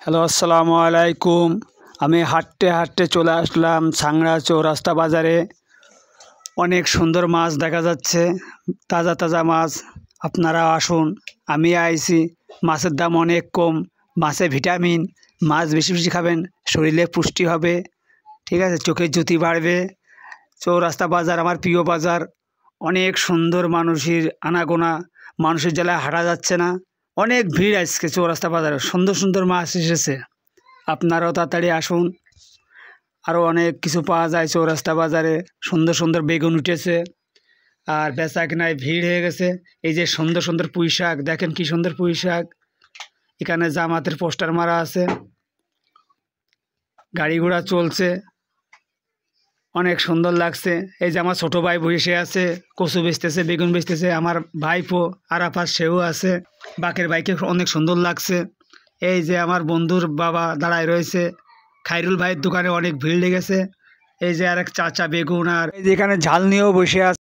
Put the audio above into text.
Hello, আসসালামু আলাইকুম। আমি হাঁটতে হাঁটতে চলে আসলাম সাংড়া চৌরাস্তা বাজারে। অনেক সুন্দর মাছ দেখা যাচ্ছে, তাজা তাজা মাছ। আপনারা আসুন, আমি আইছি। মাছের দাম অনেক কম, মাছে ভিটামিন। মাছ বেশি বেশি খাবেন, শরীরে পুষ্টি হবে, ঠিক আছে, চোখের জ্যোতি বাড়বে। চৌরাস্তা বাজার আমার প্রিয় বাজার। অনেক সুন্দর, মানুষের আনাগোনা, মানুষের জ্বালায় হাঁটা যাচ্ছে না। অনেক ভিড় আজকে চৌরাস্তা বাজারে, সুন্দর সুন্দর মাছ এসেছে। আপনারাও তাড়াতাড়ি আসুন। আরও অনেক কিছু পাওয়া যায় চৌরাস্তা বাজারে। সুন্দর সুন্দর বেগুন উঠেছে, আর বেচা কেনায় ভিড় হয়ে গেছে। এই যে সুন্দর সুন্দর পুঁই শাক, দেখেন কি সুন্দর পুঁই শাক। এখানে জামাতের পোস্টার মারা আছে, গাড়ি ঘোড়া চলছে, অনেক সুন্দর লাগছে। এই যে আমার ছোটো ভাই বসে আছে, কচু বেচতেছে, বেগুন বেচতেছে। আমার ভাইপো আরাফাত, সেও আছে। বাকের ভাইকে অনেক সুন্দর লাগছে। এই যে আমার বন্ধুর বাবা দাঁড়ায় রয়েছে। খাইরুল ভাইয়ের দোকানে অনেক ভিড় লেগেছে। এই যে আরেক চাচা বেগুন, আর এই যে এখানে ঝাল নিয়েও বসে আছে।